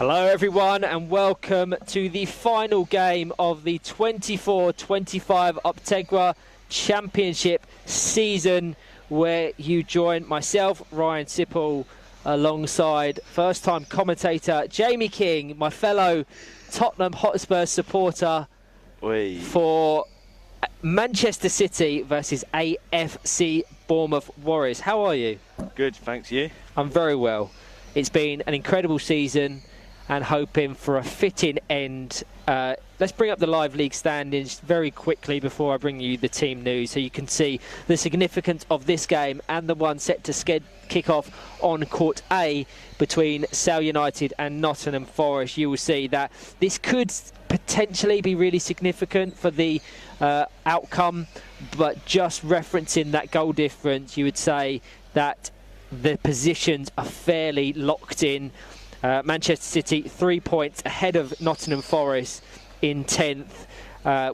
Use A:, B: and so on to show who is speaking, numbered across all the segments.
A: Hello everyone and welcome to the final game of the 24-25 Optegra Championship season, where you join myself, Ryan Sipple, alongside first-time commentator Jamie King, my fellow Tottenham Hotspur supporter for Manchester City versus AFC Bournemouth Warriors. How are you?
B: Good, thanks. You?
A: I'm very well. It's been an incredible season and hoping for a fitting end. Let's bring up the live league standings very quickly before I bring you the team news, so you can see the significance of this game and the one set to kick off on Court A between Sale United and Nottingham Forest. You will see that this could potentially be really significant for the outcome, but just referencing that goal difference, you would say that the positions are fairly locked in. Manchester City 3 points ahead of Nottingham Forest in 10th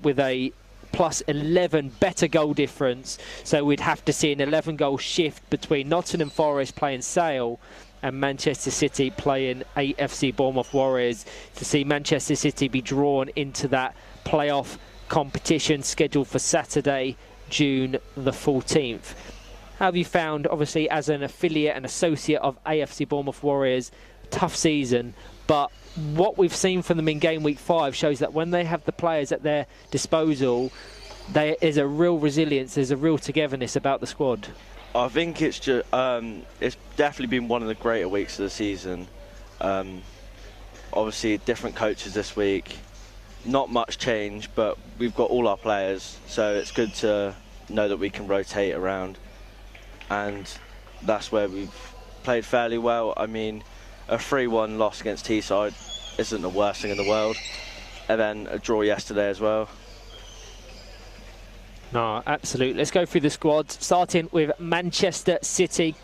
A: with a plus 11 better goal difference. So we'd have to see an 11 goal shift between Nottingham Forest playing Sale and Manchester City playing AFC Bournemouth Warriors to see Manchester City be drawn into that playoff competition scheduled for Saturday, June the 14th. How have you found, obviously, as an affiliate and associate of AFC Bournemouth Warriors, tough season, but what we've seen from them in game week 5 shows that when they have the players at their disposal, there is a real resilience, there's a real togetherness about the squad.
B: I think it's just it's definitely been one of the greater weeks of the season. Obviously different coaches this week, not much change, but we've got all our players, so it's good to know that we can rotate around, and that's where we've played fairly well. I mean, a 3-1 loss against Teesside isn't the worst thing in the world, and then a draw yesterday as well.
A: No, absolutely. Let's go through the squads, starting with Manchester City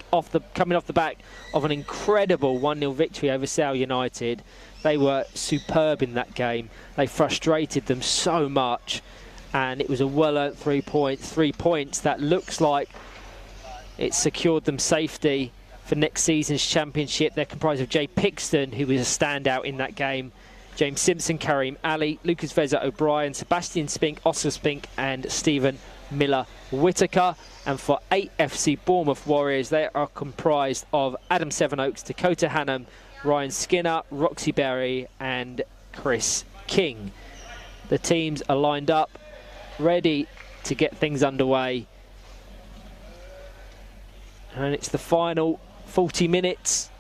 A: coming off the back of an incredible 1-0 victory over Sale United. They were superb in that game. They frustrated them so much, and it was a well-earned 3 points. 3 points that looks like it secured them safety for next season's championship. They're comprised of Jay Pixton, who was a standout in that game, James Simpson, Karim Ali, Lucas Veza O'Brien, Sebastian Spink, Oscar Spink and Stephen Miller-Whittaker. And for AFC Bournemouth Warriors, they are comprised of Adam Sevenoaks, Dakota Hannam, Ryan Skinner, Roxy Berry and Chris King. The teams are lined up, ready to get things underway. And it's the final 40 minutes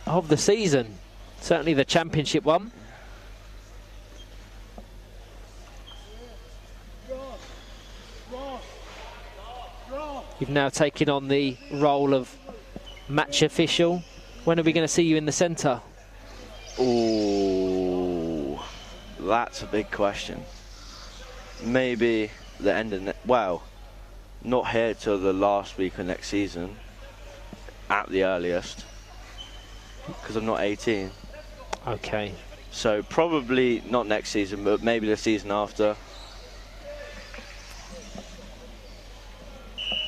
A: of the season, certainly the championship one. You've now taken on the role of match official. When are we going to see you in the centre?
B: Oh, that's a big question. Maybe the end of well, not here till the last week of next season at the earliest, because I'm not 18.
A: Okay.
B: So probably not next season, but maybe the season after.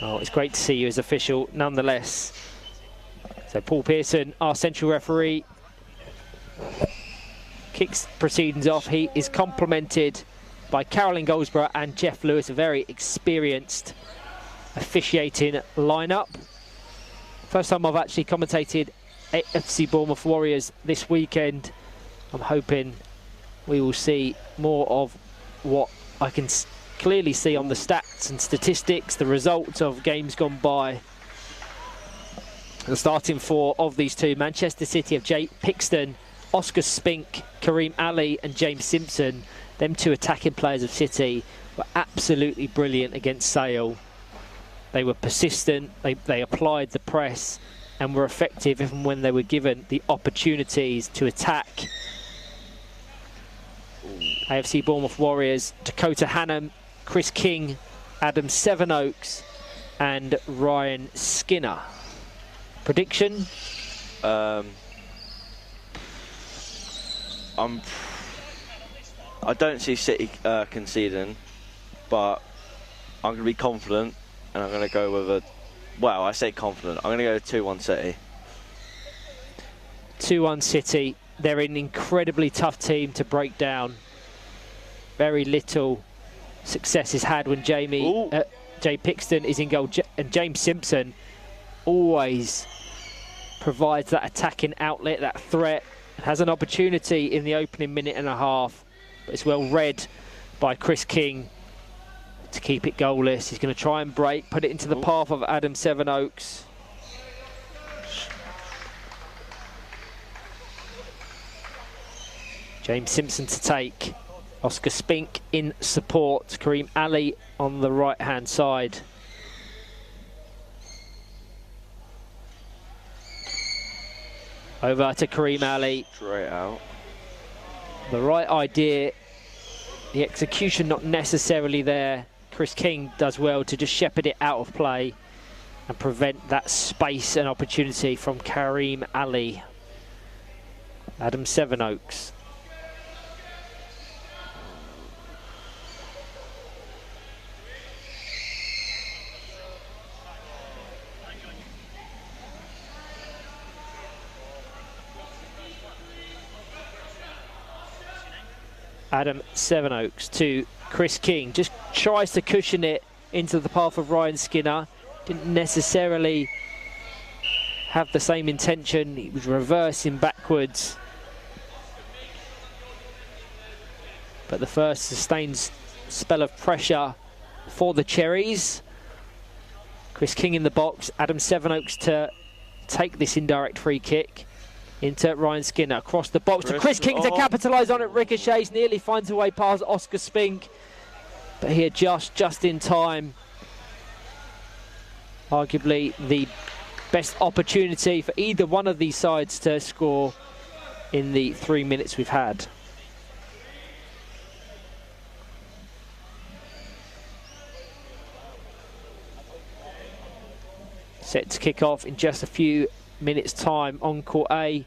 A: Oh, it's great to see you as official nonetheless. So Paul Pearson, our central referee, kicks proceedings off. He is complemented by Carolyn Goldsborough and Jeff Lewis, a very experienced officiating lineup. First time I've actually commentated AFC Bournemouth Warriors this weekend. I'm hoping we will see more of what I can clearly see on the stats and statistics, the results of games gone by. The starting four of these two, Manchester City, of Jay Pixton, Oscar Spink, Karim Ali and James Simpson. Them two attacking players of City were absolutely brilliant against Sale. They were persistent, they applied the press and were effective even when they were given the opportunities to attack. AFC Bournemouth Warriors, Dakota Hannam, Chris King, Adam Sevenoaks and Ryan Skinner. Prediction?
B: I don't see City conceding, but I'm going to be confident and I'm going to go with I say confident. I'm going to go 2-1 City.
A: 2-1 City. they're an incredibly tough team to break down. Very little success is had when Jay Pixton is in goal, and James Simpson always provides that attacking outlet, that threat. Has an opportunity in the opening minute and a half, but it's well read by Chris King to keep it goalless. He's going to try and break, put it into the path of Adam Sevenoaks. James Simpson to take. Oscar Spink in support. Kareem Ali on the right-hand side. Over to Kareem Ali.
B: Straight out.
A: The right idea. The execution not necessarily there. Chris King does well to just shepherd it out of play and prevent that space and opportunity from Kareem Ali. Adam Sevenoaks. Adam Sevenoaks to Chris King. Just tries to cushion it into the path of Ryan Skinner. Didn't necessarily have the same intention. He was reversing backwards. But the first sustained spell of pressure for the Cherries. Chris King in the box. Adam Sevenoaks to take this indirect free kick. Into Ryan Skinner, across the box to Chris King to capitalise on it. Ricochets, nearly finds a way past Oscar Spink, but he adjusts just in time. Arguably the best opportunity for either one of these sides to score in the 3 minutes we've had. Set to kick off in just a few minutes time. On court A,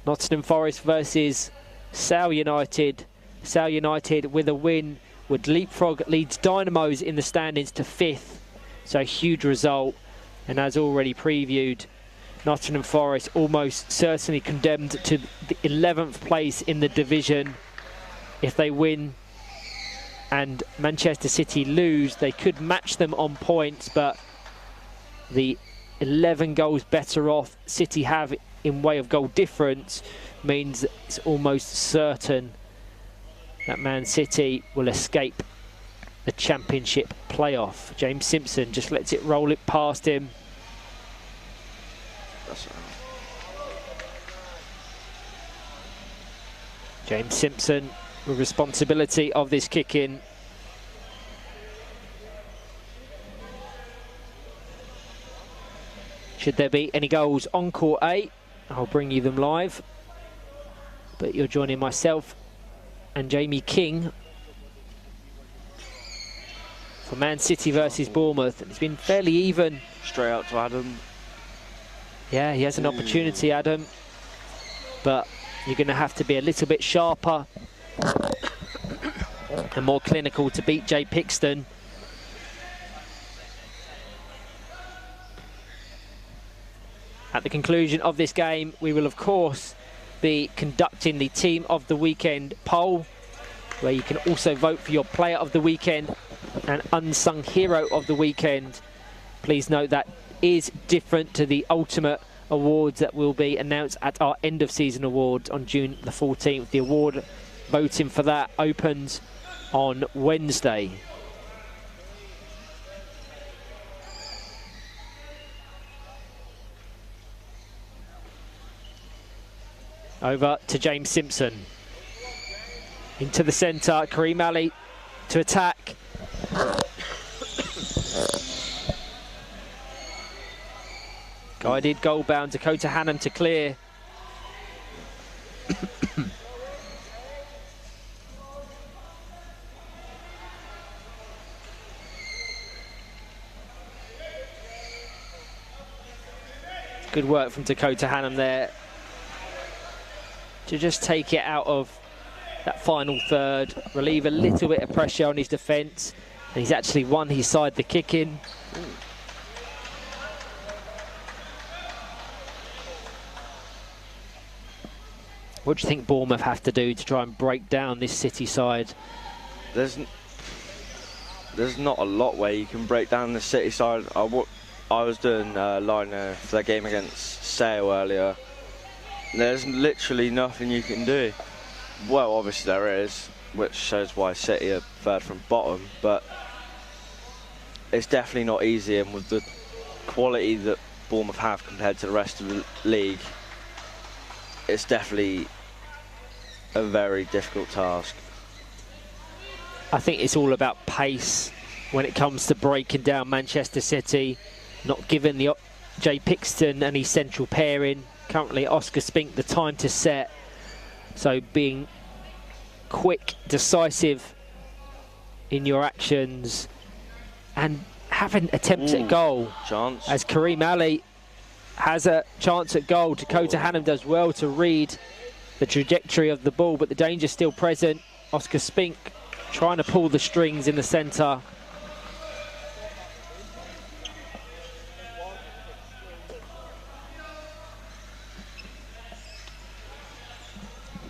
A: Nottingham Forest versus Sale United. Sale United with a win would leapfrog Leeds Dynamos in the standings to 5th, so a huge result. And as already previewed, Nottingham Forest almost certainly condemned to the 11th place in the division. If they win and Manchester City lose, they could match them on points, but the 11 goals better off City have in way of goal difference means it's almost certain that Man City will escape the Championship playoff. James Simpson just lets it roll it past him. James Simpson with responsibility of this kick-in. Should there be any goals on court A, I'll bring you them live. But you're joining myself and Jamie King for Man City versus Bournemouth. And it's been fairly even.
B: Straight out to Adam.
A: Yeah, he has an opportunity, Adam. But you're going to have to be a little bit sharper and more clinical to beat Jay Pixton. At the conclusion of this game, we will of course be conducting the Team of the Weekend poll, where you can also vote for your Player of the Weekend and Unsung Hero of the Weekend. Please note that is different to the Ultimate Awards that will be announced at our end of season awards on June the 14th. The award voting for that opens on Wednesday. Over to James Simpson. Into the centre, Kareem Ali to attack. Guided goal bound, Dakota Hannam to clear. Good work from Dakota Hannam there to just take it out of that final third, relieve a little bit of pressure on his defence, and he's actually won his side the kick-in. What do you think Bournemouth have to do to try and break down this City side?
B: There's not a lot where you can break down the City side. I was doing line for their game against Sale earlier. There's literally nothing you can do. Well, obviously there is, which shows why City are third from bottom, but it's definitely not easy, and with the quality that Bournemouth have compared to the rest of the league, it's definitely a very difficult task.
A: I think it's all about pace when it comes to breaking down Manchester City, not giving the Jay Pixton and his central pairing, currently Oscar Spink, the time to set. So being quick, decisive in your actions and having attempts at goal.
B: Chance.
A: As Kareem Ali has a chance at goal, Dakota Hannum does well to read the trajectory of the ball, but the danger's still present. Oscar Spink trying to pull the strings in the centre.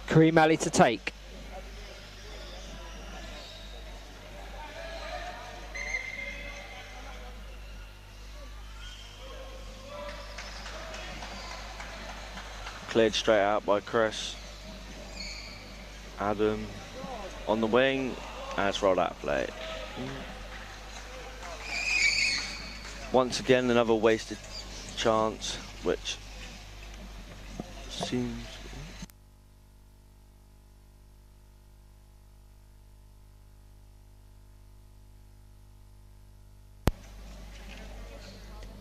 A: Kareem Ali to take.
B: Cleared straight out by Chris. Adam on the wing, and it's rolled out of play. Once again, another wasted chance, which seems...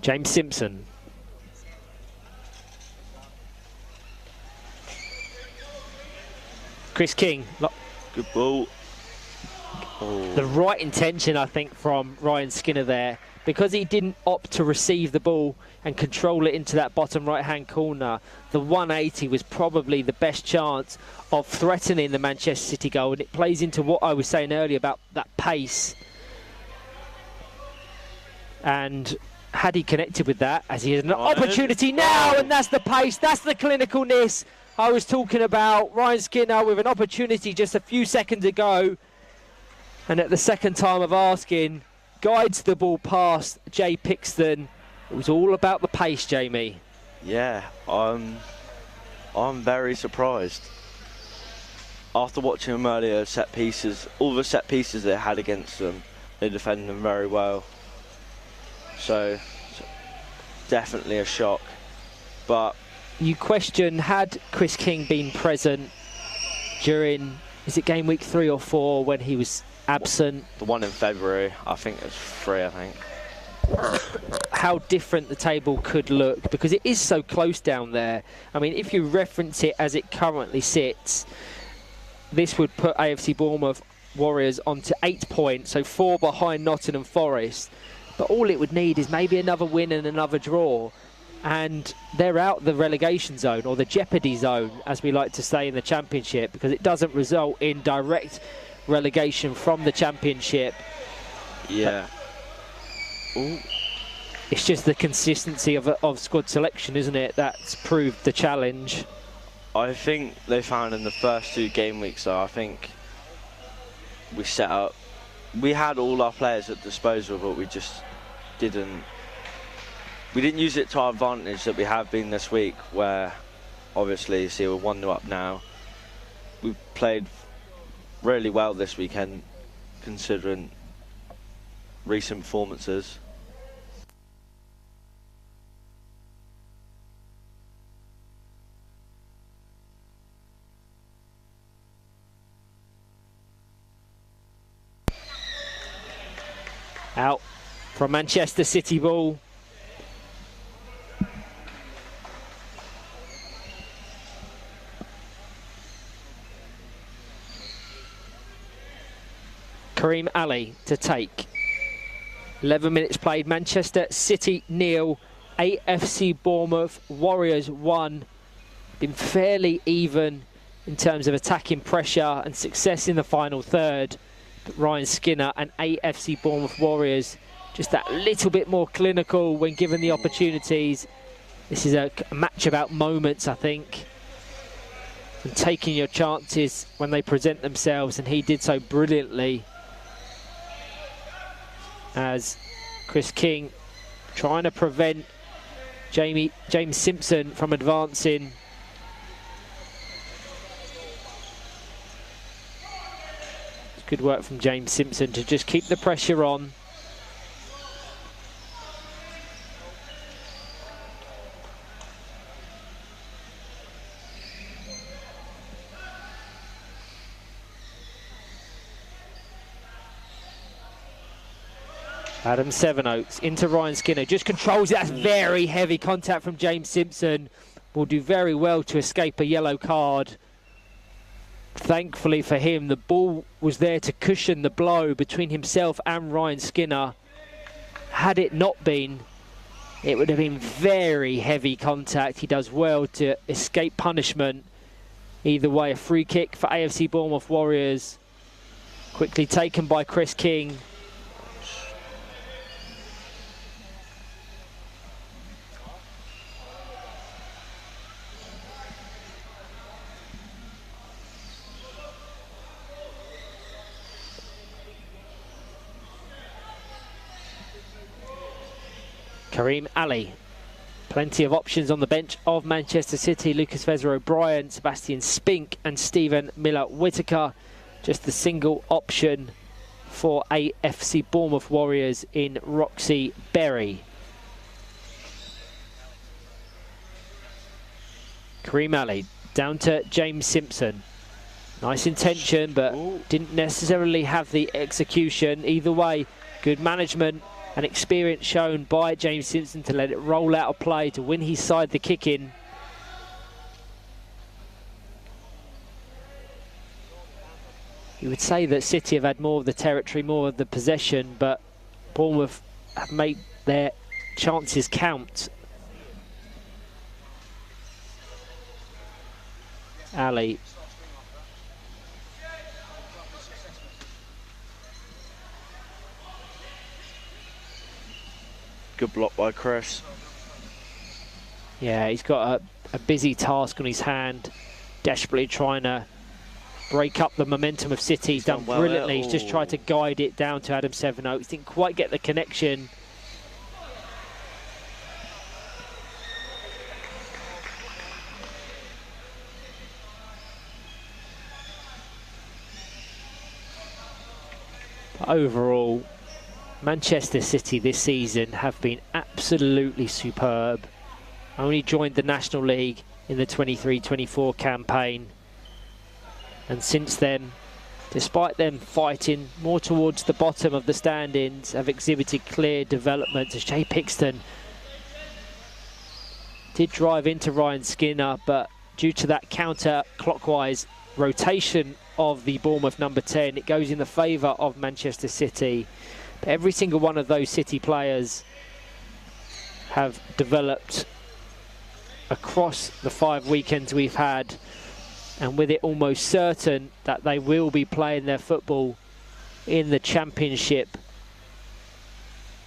A: James Simpson. Chris King.
B: Good ball. Oh.
A: The right intention, I think, from Ryan Skinner there, because he didn't opt to receive the ball and control it into that bottom right-hand corner. The 180 was probably the best chance of threatening the Manchester City goal, and it plays into what I was saying earlier about that pace. And had he connected with that, as he has an opportunity now, and that's the pace, that's the clinicalness I was talking about. Ryan Skinner with an opportunity just a few seconds ago, and at the second time of asking, guides the ball past Jay Pixton. It was all about the pace, Jamie.
B: Yeah, I'm very surprised. After watching them earlier, set pieces, all the set pieces they had against them, they defended them very well. So definitely a shock. But
A: you question, had Chris King been present during, is it game week 3 or 4 when he was absent?
B: The one in February, I think it was 3, I think.
A: How different the table could look, because it is so close down there. I mean, if you reference it as it currently sits, this would put AFC Bournemouth Warriors onto 8 points, so 4 behind Nottingham Forest. But all it would need is maybe another win and another draw, and they're out the relegation zone, or the jeopardy zone, as we like to say in the Championship, because it doesn't result in direct relegation from the Championship.
B: Yeah. Ooh.
A: It's just the consistency of squad selection, isn't it? That's proved the challenge.
B: I think they found in the first 2 game weeks, though, I think we had all our players at disposal, but we just didn't use it to our advantage that we have been this week, where obviously you see we're 1-0 up now. We played really well this weekend considering recent performances.
A: Out from Manchester City ball. Kareem Ali to take. 11 minutes played. Manchester City 0, AFC Bournemouth Warriors 1. Been fairly even in terms of attacking pressure and success in the final third. But Ryan Skinner and AFC Bournemouth Warriors just that little bit more clinical when given the opportunities. This is a match about moments, I think. and taking your chances when they present themselves, and he did so brilliantly, as Chris King trying to prevent James Simpson from advancing. It's good work from James Simpson to just keep the pressure on. Adam Sevenoaks into Ryan Skinner, just controls it. That's very heavy contact from James Simpson. Will do very well to escape a yellow card. Thankfully for him, the ball was there to cushion the blow between himself and Ryan Skinner. Had it not been, it would have been very heavy contact. He does well to escape punishment. Either way, a free kick for AFC Bournemouth Warriors. Quickly taken by Chris King. Kareem Ali, plenty of options on the bench of Manchester City. Lucas Vezra-O'Brien, Sebastian Spink and Stephen Miller-Whittaker. Just the single option for AFC Bournemouth Warriors in Roxy Berry. Kareem Ali down to James Simpson. Nice intention, but didn't necessarily have the execution. Either way, good management and experience shown by James Simpson to let it roll out of play to win his side the kick in. You would say that City have had more of the territory, more of the possession, but Bournemouth have made their chances count. Ali.
B: Good block by Chris.
A: Yeah, he's got a busy task on his hand, desperately trying to break up the momentum of City. He's done
B: well
A: brilliantly.
B: there.
A: He's just tried to guide it down to Adam Sevenoaks. Didn't quite get the connection. But overall, Manchester City this season have been absolutely superb. Only joined the National League in the 23-24 campaign. And since then, despite them fighting more towards the bottom of the standings, have exhibited clear development. As Jay Pixton did drive into Ryan Skinner, but due to that counter-clockwise rotation of the Bournemouth number 10, it goes in the favour of Manchester City. But every single one of those City players have developed across the 5 weekends we've had, and with it almost certain that they will be playing their football in the Championship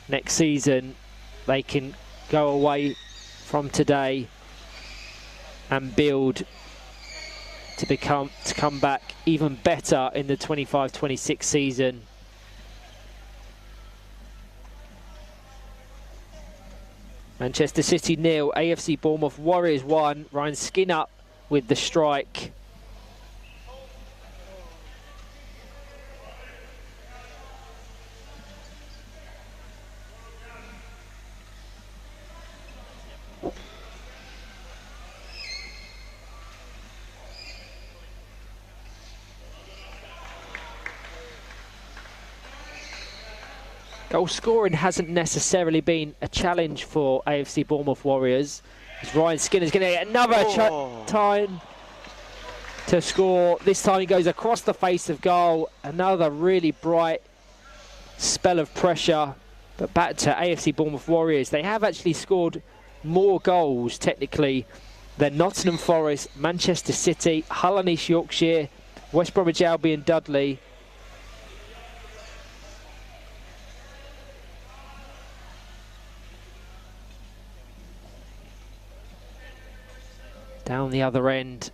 A: next season, they can go away from today and build to come back even better in the 25-26 season. Manchester City 0, AFC Bournemouth Warriors 1. Ryan Skinner with the strike. Goal scoring hasn't necessarily been a challenge for AFC Bournemouth Warriors. As Ryan Skinner's going to get another time to score. This time he goes across the face of goal. Another really bright spell of pressure. But back to AFC Bournemouth Warriors. They have actually scored more goals, technically, than Nottingham Forest, Manchester City, Hull and East Yorkshire, West Bromwich Albion, Dudley. Down the other end,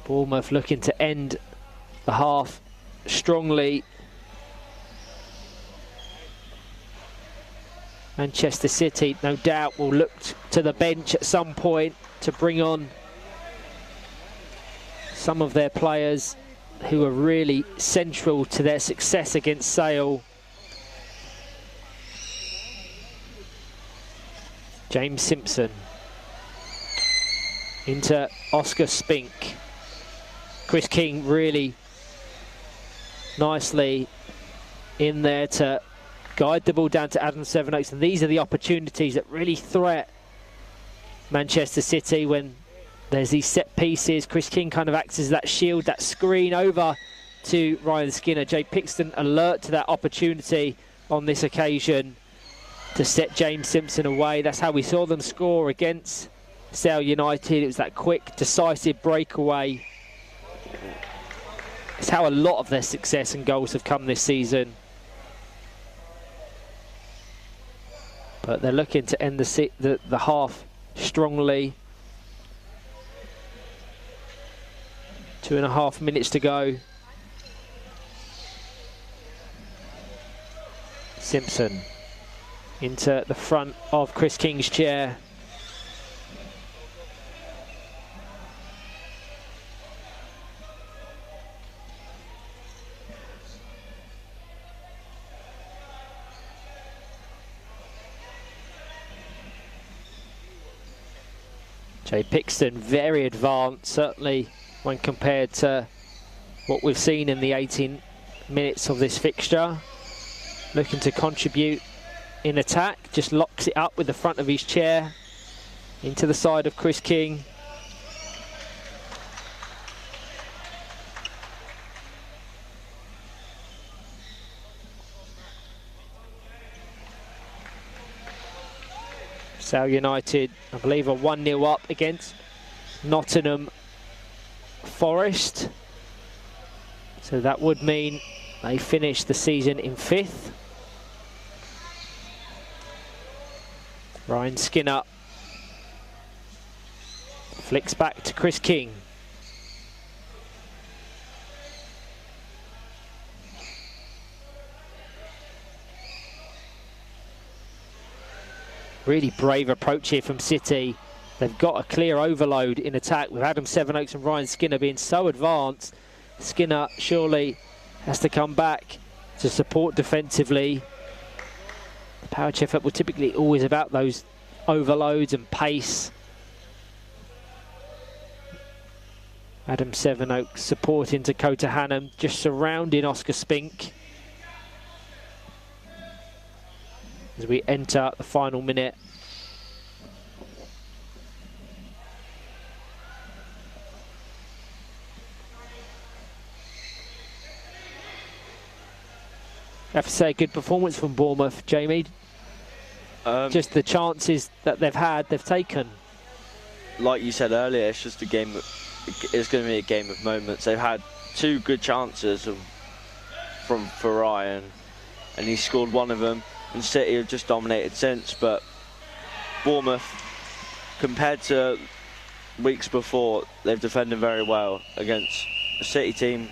A: Bournemouth looking to end the half strongly. Manchester City, no doubt, will look to the bench at some point to bring on some of their players who are really central to their success against Sale. James Simpson into Oscar Spink. Chris King really nicely in there to guide the ball down to Adam Sevenoaks, and these are the opportunities that really threat Manchester City when there's these set pieces. Chris King kind of acts as that shield, that screen over to Ryan Skinner. Jay Pixton alert to that opportunity on this occasion to set James Simpson away. That's how we saw them score against Sale United. It was that quick, decisive breakaway. It's how a lot of their success and goals have come this season. But they're looking to end the half strongly. 2.5 minutes to go. Simpson into the front of Chris King's chair. Jay Pixton, very advanced, certainly when compared to what we've seen in the 18 minutes of this fixture. Looking to contribute in attack, just locks it up with the front of his chair into the side of Chris King. Sale United, I believe, are 1-0 up against Nottingham Forest. So that would mean they finish the season in 5th. Ryan Skinner flicks back to Chris King. Really brave approach here from City. They've got a clear overload in attack with Adam Sevenoaks and Ryan Skinner being so advanced. Skinner surely has to come back to support defensively. The power chef up were typically always about those overloads and pace. Adam Sevenoaks supporting Dakota Hannam, just surrounding Oscar Spink as we enter the final minute. I have to say, a good performance from Bournemouth, Jamie. Just the chances that they've had, they've taken.
B: Like you said earlier, it's just a game. It's going to be a game of moments. They've had 2 good chances from Ryan, and he scored one of them. And City have just dominated since. But Bournemouth, compared to weeks before, they've defended very well against a City team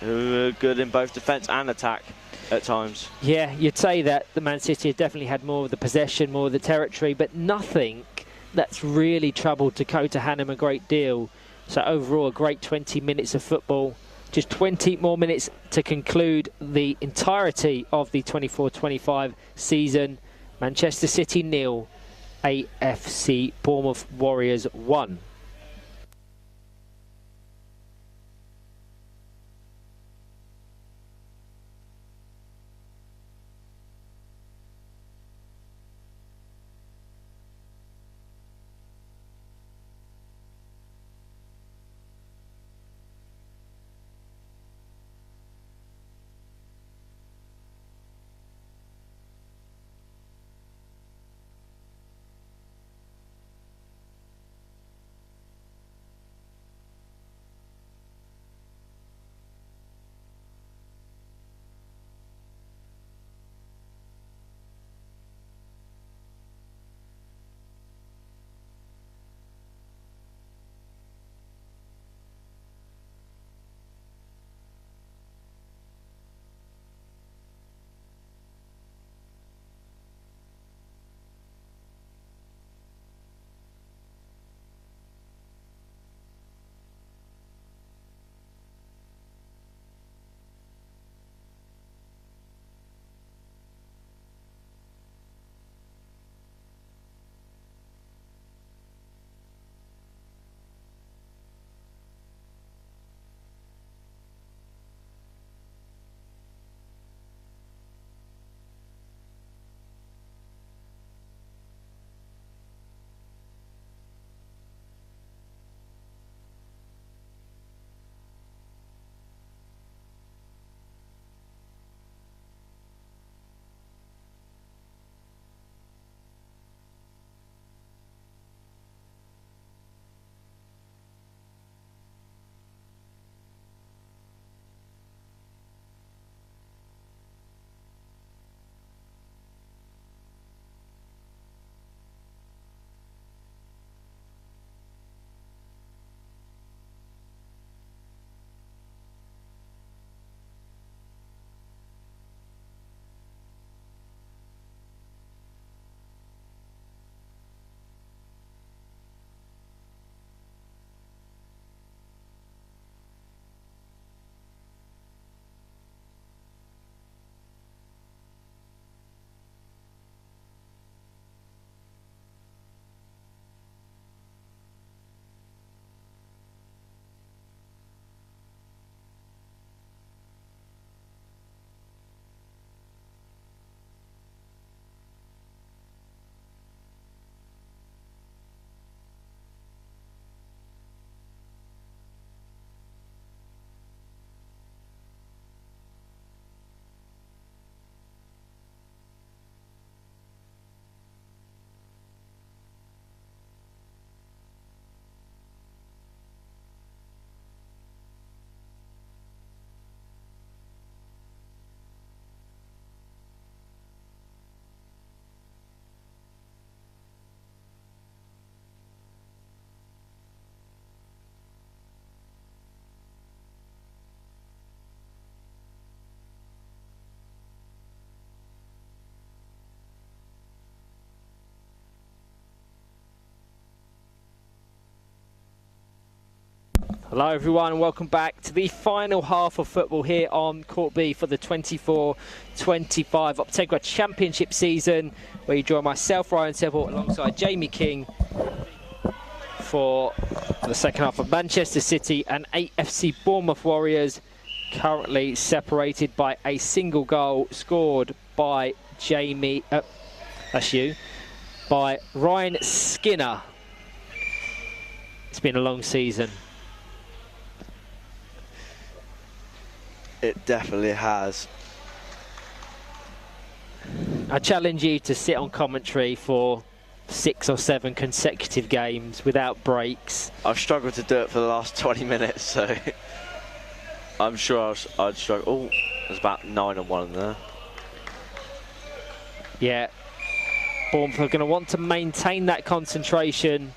B: who are good in both defence and attack at times. Yeah,
A: you'd say that the Man City have definitely had more of the possession, more of the territory, but nothing that's really troubled Dakota Hannam a great deal. So overall, a great 20 minutes of football. Just 20 more minutes to conclude the entirety of the 24-25 season. Manchester City 0, AFC Bournemouth Warriors 1. Hello everyone and welcome back to the final half of football here on Court B for the 24-25 Optegra Championship season, where you join myself, Ryan Seville, alongside Jamie King for the second half of Manchester City and AFC Bournemouth Warriors, currently separated by a single goal scored by by Ryan Skinner. It's been a long season.
B: It definitely has.
A: I challenge you to sit on commentary for 6 or 7 consecutive games without breaks.
B: I've struggled to do it for the last 20 minutes, so I'm sure I'd struggle. Oh, there's about 9-1 in there.
A: Yeah, Bournemouth are going to want to maintain that concentration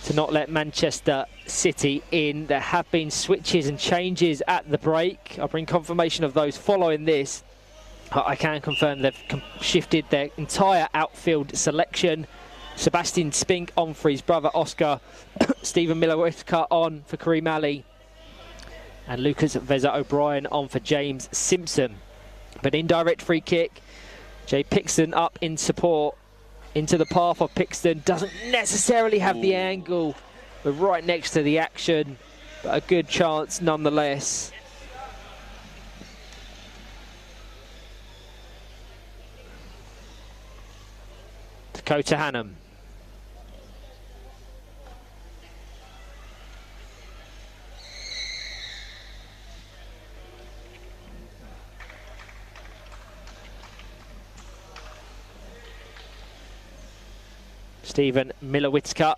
A: to not let Manchester City in. There have been switches and changes at the break. I'll bring confirmation of those following this. I can confirm they've shifted their entire outfield selection. Sebastian Spink on for his brother Oscar, Stephen Miller-Whittaker on for Kareem Ali, and Lucas Veza-O'Brien on for James Simpson. But indirect free kick, Jay Pixton up in support. Into the path of Pixton, doesn't necessarily have the angle, but right next to the action, but a good chance nonetheless. Dakota Hannum. Stephen Miller-Whittaker,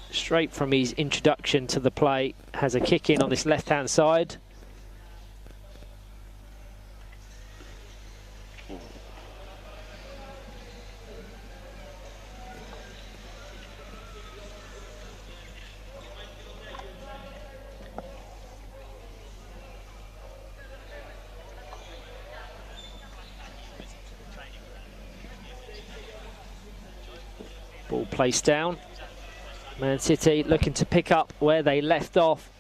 A: straight from his introduction to the play, has a kick in on this left-hand side. Ball placed down. Man City looking to pick up where they left off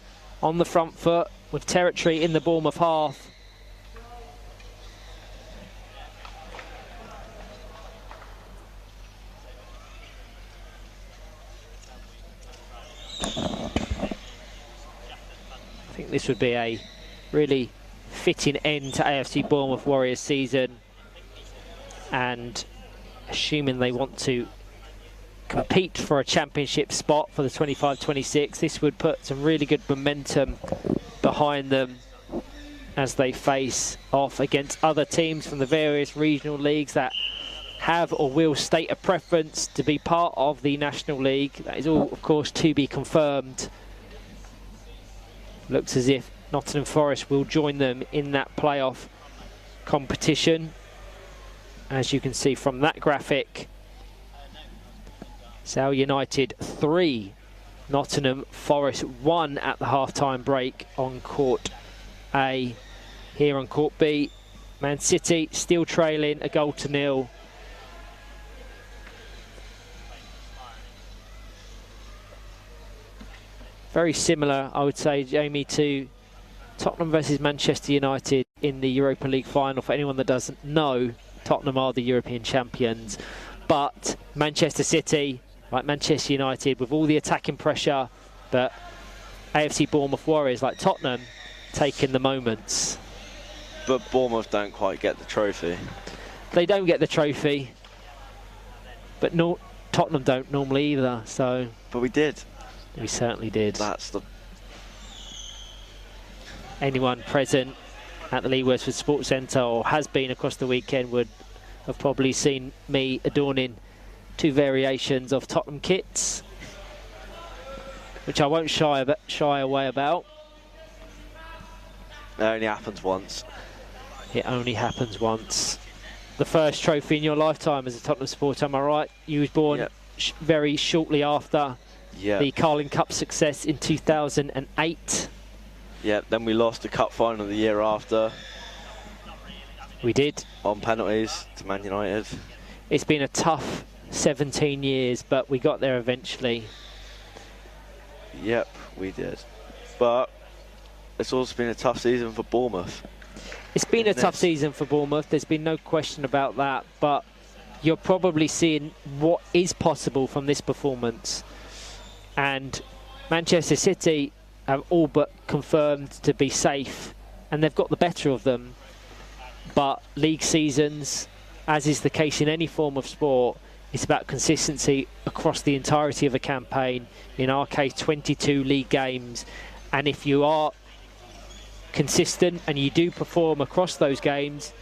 A: on the front foot with territory in the Bournemouth half. I think this would be a really fitting end to AFC Bournemouth Warriors season, and assuming they want to compete for a championship spot for the 25-26, this would put some really good momentum behind them as they face off against other teams from the various regional leagues that have or will state a preference to be part of the National League. That is all, of course, to be confirmed. Looks as if Nottingham Forest will join them in that playoff competition. As you can see from that graphic, Sale United 3, Nottingham Forest 1 at the half-time break on Court A. Here on Court B, Man City still trailing 1-0. Very similar, I would say, Jamie, to Tottenham versus Manchester United in the Europa League final. For anyone that doesn't know, Tottenham are the European champions, but Manchester City, like Manchester United, with all the attacking pressure, but AFC Bournemouth Warriors, like Tottenham, taking the moments.
B: But Bournemouth don't quite get the trophy.
A: They don't get the trophy, but Tottenham don't normally either, so...
B: But we did.
A: We certainly did.
B: That's the...
A: Anyone present at the Lee Westwood Sports Centre, or has been across the weekend, would have probably seen me adorning 2 variations of Tottenham kits, which I won't shy away about.
B: It only happens once.
A: It only happens once. The first trophy in your lifetime as a Tottenham supporter, am I right? You was born very shortly after the Carling Cup success in 2008.
B: Yeah, then we lost the cup final the year after.
A: We did.
B: On penalties to Man United.
A: It's been a tough 17 years, but we got there eventually.
B: Yep, we did. But it's also been a tough season for Bournemouth.
A: It's been a tough season for Bournemouth. There's been no question about that. But you're probably seeing what is possible from this performance. And Manchester City have all but confirmed to be safe, and they've got the better of them. But league seasons, as is the case in any form of sport, it's about consistency across the entirety of a campaign. In our case, 22 league games. And if you are consistent and you do perform across those games,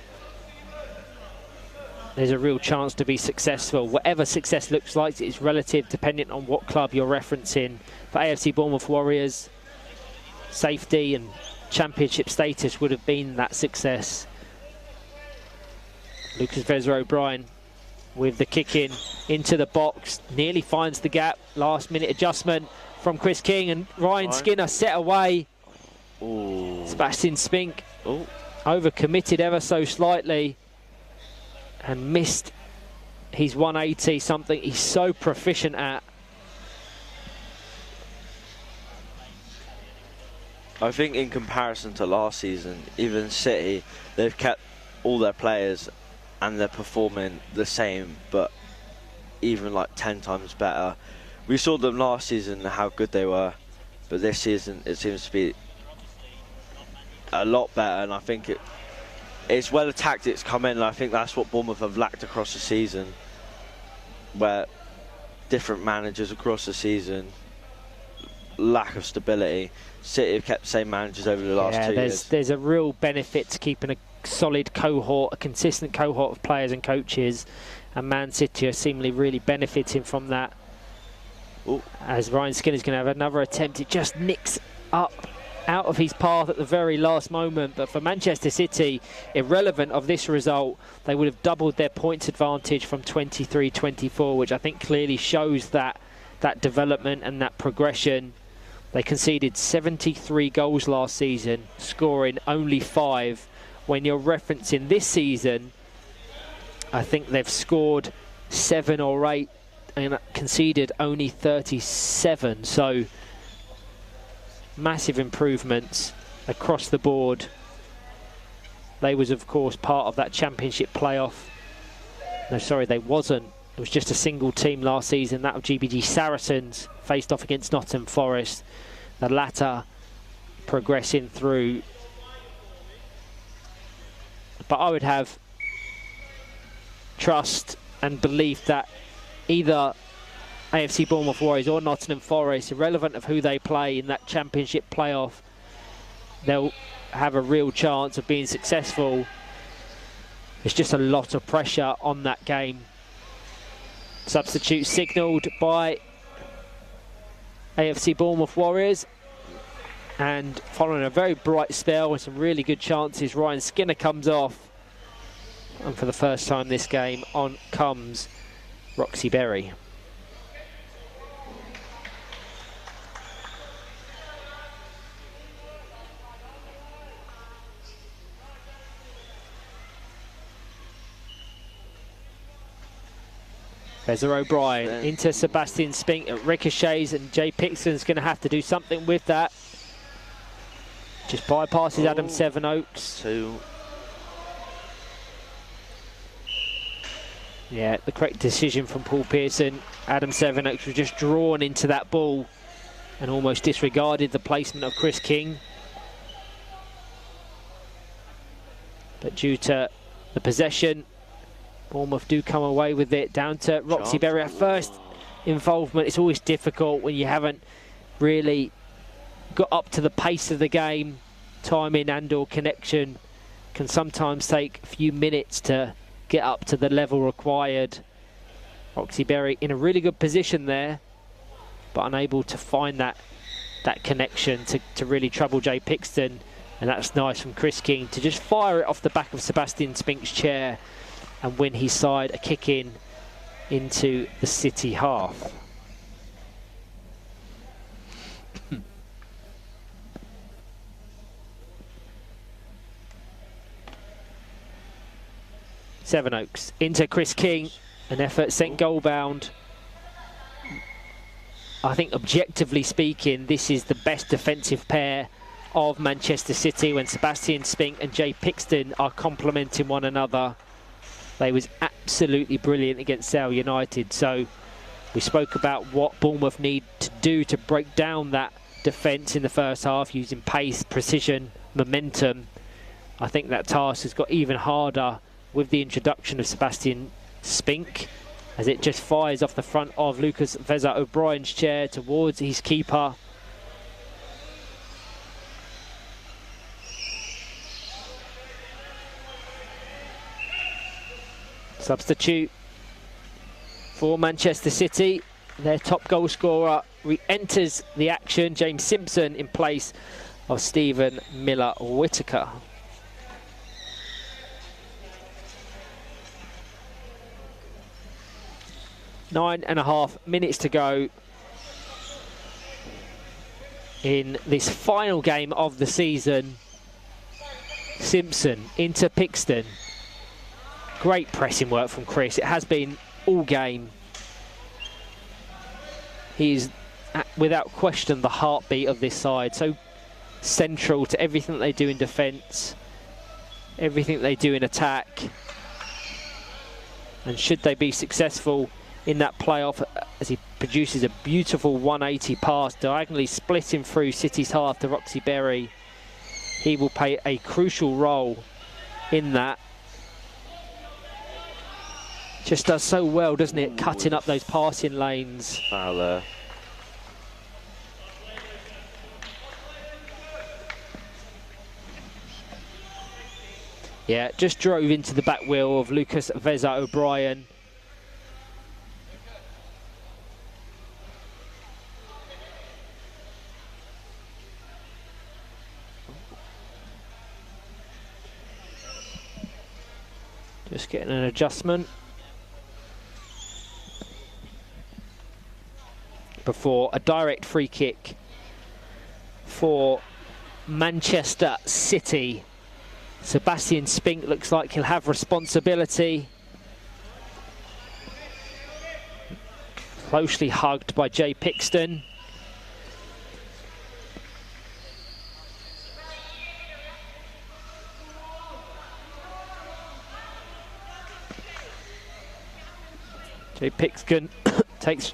A: there's a real chance to be successful. Whatever success looks like, it's relative depending on what club you're referencing. For AFC Bournemouth Warriors, safety and championship status would have been that success. Lucas Vezra-O'Brien with the kick in into the box, nearly finds the gap. Last minute adjustment from Chris King, and Ryan Skinner set away.
B: Ooh.
A: Sebastian Spink over-committed ever so slightly and missed his 180, something he's so proficient at.
B: I think in comparison to last season, even City, they've kept all their players and they're performing the same, but even like 10 times better. We saw them last season, how good they were, but this season it seems to be a lot better, and I think it's where the tactics come in, and I think that's what Bournemouth have lacked across the season, where different managers across the season, lack of stability. City have kept the same managers over the last 2 years.
A: There's a real benefit to keeping a solid cohort, a consistent cohort of players and coaches, and Man City are seemingly really benefiting from that.
B: Ooh.
A: As Ryan Skinner's going to have another attempt, it just nicks up out of his path at the very last moment. But for Manchester City, irrelevant of this result, they would have doubled their points advantage from 23-24, which I think clearly shows that development and that progression. They conceded 73 goals last season, scoring only 5. When you're referencing this season, I think they've scored 7 or 8 and conceded only 37. So massive improvements across the board. They was, of course, part of that championship playoff. No, sorry, they wasn't. It was just a single team last season, that of GBG Saracens, faced off against Nottingham Forest. The latter progressing through. But I would have trust and belief that either AFC Bournemouth Warriors or Nottingham Forest, irrelevant of who they play in that championship playoff, they'll have a real chance of being successful. There's just a lot of pressure on that game. Substitute signalled by AFC Bournemouth Warriors, and following a very bright spell with some really good chances, Ryan Skinner comes off, and for the first time this game on comes Roxy Berry. Vezra-O'Brien into Sebastian Spink, at ricochets, and Jay Pixton's going to have to do something with that. Just bypasses Adam Sevenoaks.
B: 2.
A: Yeah, the correct decision from Paul Pearson. Adam Sevenoaks was just drawn into that ball and almost disregarded the placement of Chris King. But due to the possession, Bournemouth do come away with it. Down to Roxy Berry. At first involvement, it's always difficult when you haven't really got up to the pace of the game. Timing and or connection can sometimes take a few minutes to get up to the level required. Roxy Berry in a really good position there, but unable to find that connection to really trouble Jay Pixton. And that's nice from Chris King to just fire it off the back of Sebastian Spink's chair and win his side a kick in into the City half. Sevenoaks into Chris King, an effort sent goal bound. I think objectively speaking, this is the best defensive pair of Manchester City when Sebastian Spink and Jay Pixton are complementing one another. They was absolutely brilliant against Sale United. So we spoke about what Bournemouth need to do to break down that defence in the first half, using pace, precision, momentum. I think that task has got even harder with the introduction of Sebastian Spink, as it just fires off the front of Lucas Veza O'Brien's chair towards his keeper. Substitute for Manchester City. Their top goal scorer re-enters the action. James Simpson in place of Stephen Miller-Whittaker. Nine and a half minutes to go in this final game of the season. Simpson into Pixton. Great pressing work from Chris. It has been all game. He's without question the heartbeat of this side. So central to everything they do in defence, everything they do in attack. And should they be successful in that playoff, as he produces a beautiful 180 pass diagonally splitting through City's half to Roxy Berry, he will play a crucial role in that. Just does so well, doesn't it? Cutting up those passing lanes.
B: Foul there.
A: Yeah, just drove into the back wheel of Lucas Veza O'Brien. Just getting an adjustment before a direct free kick for Manchester City. Sebastian Spink looks like he'll have responsibility. Closely hugged by Jay Pixton. Jay Pixton takes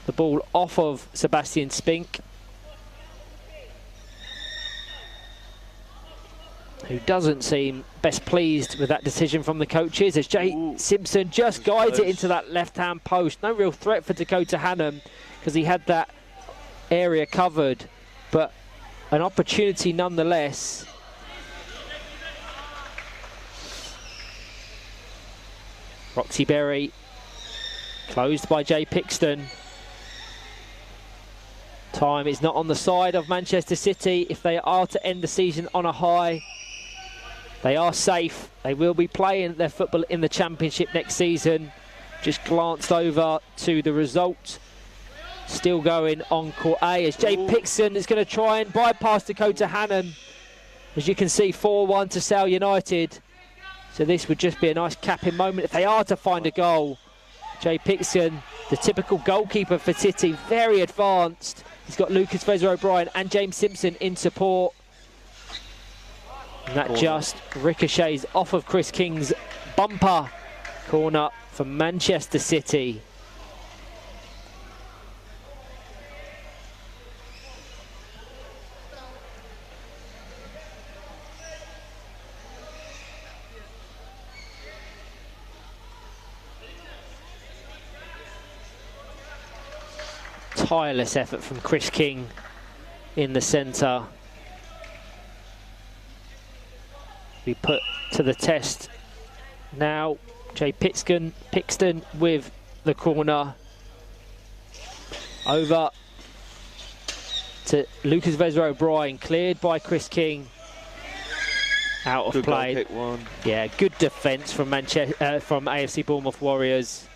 A: the ball off of Sebastian Spink, who doesn't seem best pleased with that decision from the coaches, as Jay Simpson just guides it into that left-hand post. No real threat for Dakota Hannum because he had that area covered, but an opportunity nonetheless. Roxy Berry closed by Jay Pixton. Time is not on the side of Manchester City. If they are to end the season on a high, they are safe. They will be playing their football in the Championship next season. Just glanced over to the result. Still going on court A, as Jay Pixton is going to try and bypass Dakota Hannum. As you can see, 4-1 to Sale United. So this would just be a nice capping moment if they are to find a goal. Jay Pixton, the typical goalkeeper for City, very advanced. He's got Lucas Veza O'Brien and James Simpson in support. And that just ricochets off of Chris King's bumper. Corner for Manchester City. Tireless effort from Chris King in the centre. Be put to the test now. Jay Pixton with the corner. Over to Lucas Veza O'Brien, cleared by Chris King. Out of
B: good
A: play.
B: Goal, pick one.
A: Yeah, good defence from from AFC Bournemouth Warriors.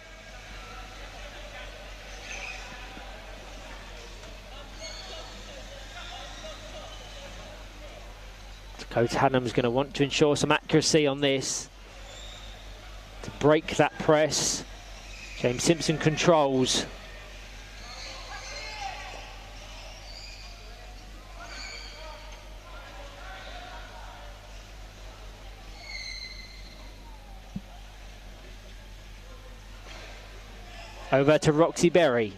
A: Coach Hannum's going to want to ensure some accuracy on this to break that press. James Simpson controls. Over to Roxy Berry.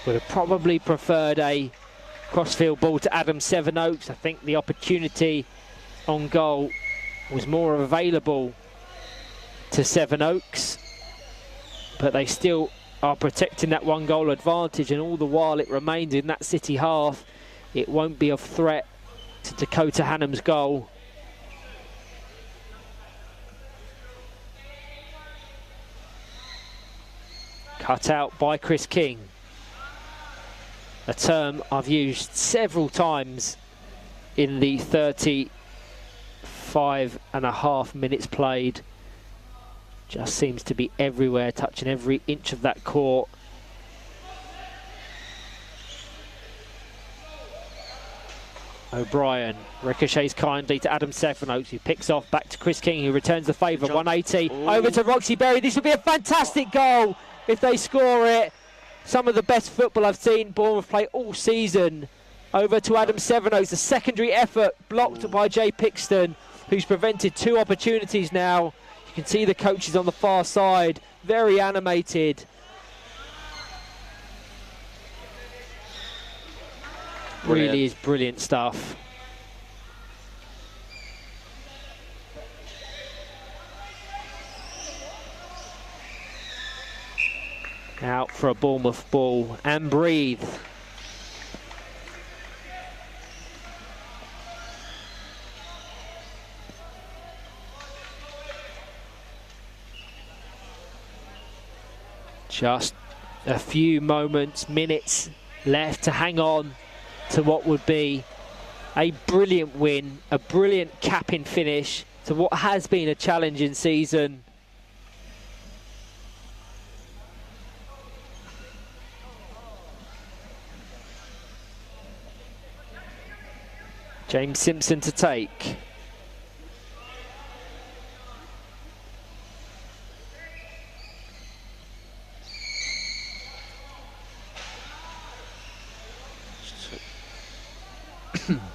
A: Would have probably preferred a crossfield ball to Adam Sevenoaks. I think the opportunity on goal was more available to Sevenoaks, but they still are protecting that 1-goal advantage, and all the while it remains in that City half. It won't be of threat to Dakota Hannam's goal. Cut out by Chris King. A term I've used several times in the 35.5 minutes played. Just seems to be everywhere, touching every inch of that court. O'Brien ricochets kindly to Adam Sevenoaks, who picks off back to Chris King, who returns the favour. 180 over to Roxy Berry. This would be a fantastic goal if they score it. Some of the best football I've seen Bournemouth play all season. Over to Adam Sevenoaks, a secondary effort blocked by Jay Pixton, who's prevented 2 opportunities now. You can see the coaches on the far side, very animated.
B: Brilliant.
A: Really is brilliant stuff. Out for a Bournemouth ball, and breathe. Just a few moments, minutes left to hang on to what would be a brilliant win, a brilliant capping finish to what has been a challenging season. James Simpson to take.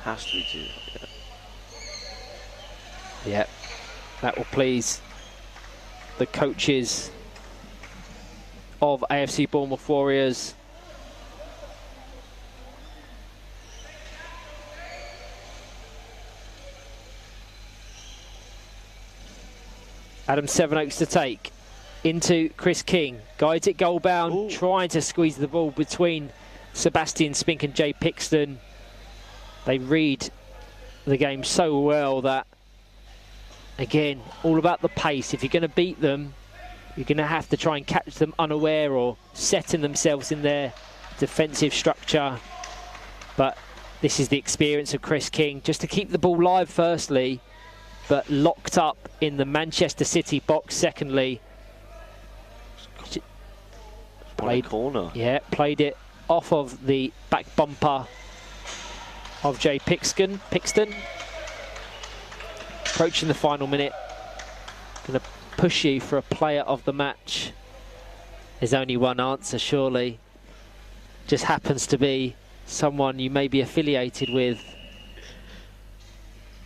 B: Has to be 2.
A: Yeah, that will please the coaches of AFC Bournemouth Warriors. Adam Sevenoaks to take into Chris King, guides it goal bound, trying to squeeze the ball between Sebastian Spink and Jay Pixton. They read the game so well that, again, all about the pace. If you're going to beat them, you're going to have to try and catch them unaware or setting themselves in their defensive structure. But this is the experience of Chris King, just to keep the ball live firstly, but locked up in the Manchester City box secondly.
B: Played corner.
A: Yeah, played it off of the back bumper of Jay Pixton. Approaching the final minute. Going to push you for a player of the match. There's only one answer, surely. Just happens to be someone you may be affiliated with.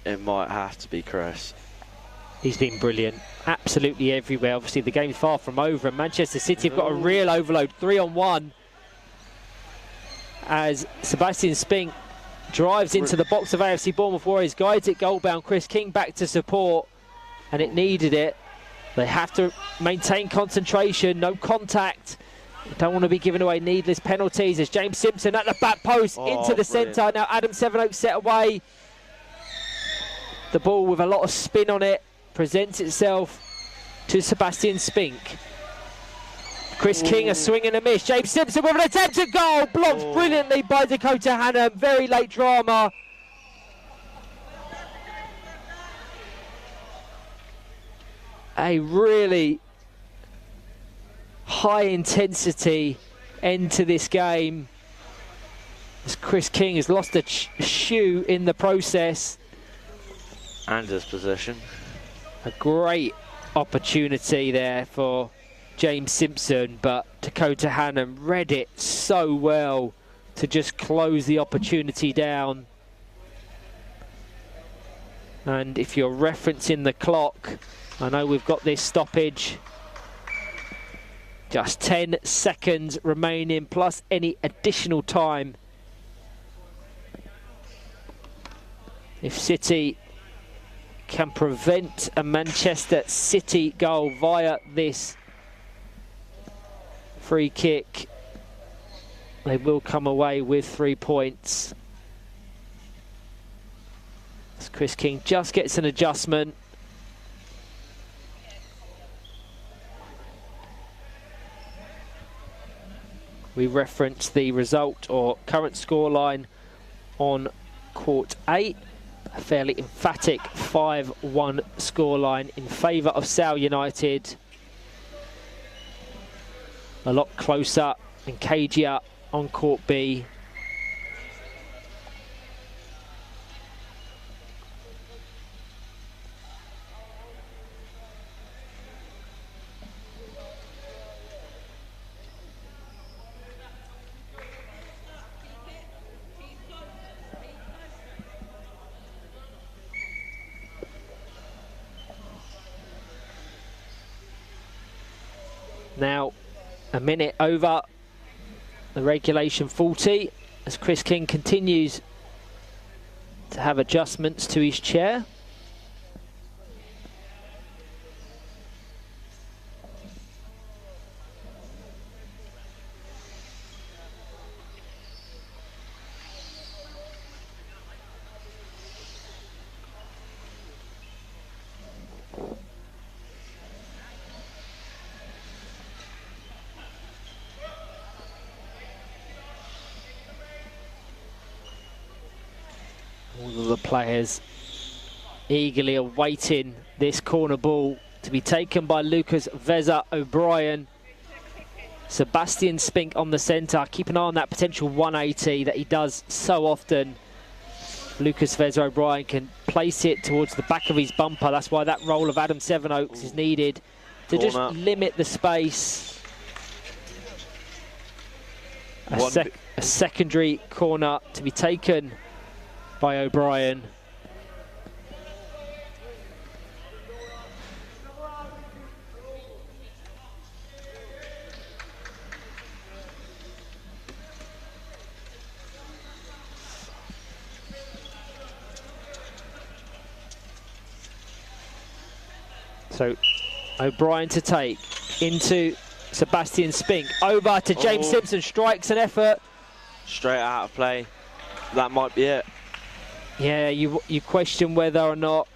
B: It might have to be Chris.
A: He's been brilliant, absolutely everywhere. Obviously the game's far from over, and Manchester City have got a real overload, 3-on-1, as Sebastian Spink drives into the box of AFC Bournemouth Warriors, guides it goal bound. Chris King back to support, and it needed it. They have to maintain concentration, no contact. Don't want to be giving away needless penalties. As James Simpson at the back post into the centre. Now Adam Sevenoaks set away. The ball with a lot of spin on it presents itself to Sebastian Spink. Chris King, a swing and a miss. James Simpson with an attempt at goal, blocked brilliantly by Dakota Hannam. Very late drama. A really high intensity end to this game, as Chris King has lost a shoe in the process.
B: And his position.
A: A great opportunity there for James Simpson, but Dakota Hannam read it so well to just close the opportunity down. And if you're referencing the clock, I know we've got this stoppage Just 10 seconds remaining, plus any additional time. If City can prevent a Manchester City goal via this free kick, they will come away with 3 points. As Chris King just gets an adjustment. We reference the result or current scoreline on Court 8. A fairly emphatic 5-1 scoreline in favour of Sale United. A lot closer and cagier on Court B. Now, a minute over the regulation 40 as Chris King continues to have adjustments to his chair. All of the players eagerly awaiting this corner ball to be taken by Lucas Veza O'Brien. Sebastian Spink on the centre. Keep an eye on that potential 180 that he does so often. Lucas Veza O'Brien can place it towards the back of his bumper. That's why that roll of Adam Sevenoaks is needed to just limit the space. A secondary corner to be taken by O'Brien. So O'Brien to take into Sebastian Spink, over to James Simpson, strikes an effort.
B: Straight out of play, that might be it.
A: Yeah, you question whether or not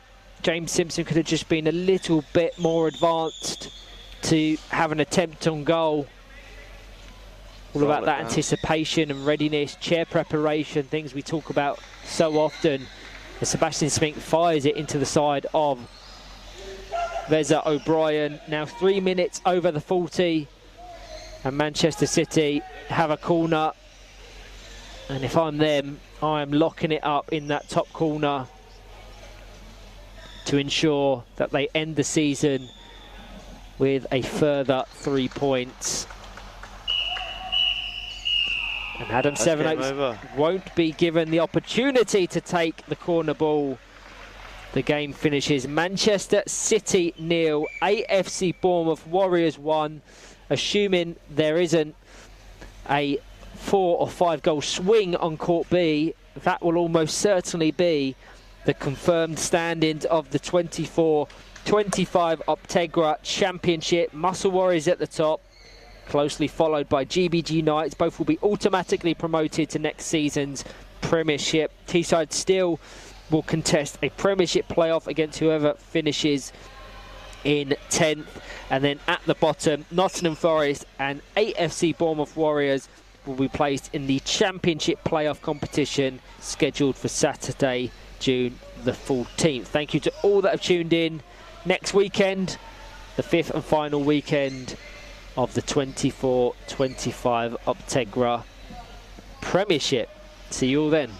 A: James Simpson could have just been a little bit more advanced to have an attempt on goal. All about that anticipation and readiness, chair preparation, things we talk about so often. And Sebastian Spink fires it into the side of Veza O'Brien. Now 3 minutes over the 40, and Manchester City have a corner. And if I'm them, I am locking it up in that top corner to ensure that they end the season with a further 3 points. And Adam Sevenoaks won't be given the opportunity to take the corner ball. The game finishes Manchester City 0, AFC Bournemouth Warriors 1. Assuming there isn't a 4 or 5 goal swing on Court B, that will almost certainly be the confirmed standings of the 24-25 Optegra Championship. Muscle Warriors at the top, closely followed by GBG Knights. Both will be automatically promoted to next season's Premiership. Teesside still will contest a Premiership playoff against whoever finishes in 10th. And then at the bottom, Nottingham Forest and AFC Bournemouth Warriors will be placed in the Championship playoff competition scheduled for Saturday, June the 14th. Thank you to all that have tuned in. Next weekend, the 5th and final weekend of the 24-25 Optegra Premiership. See you all then.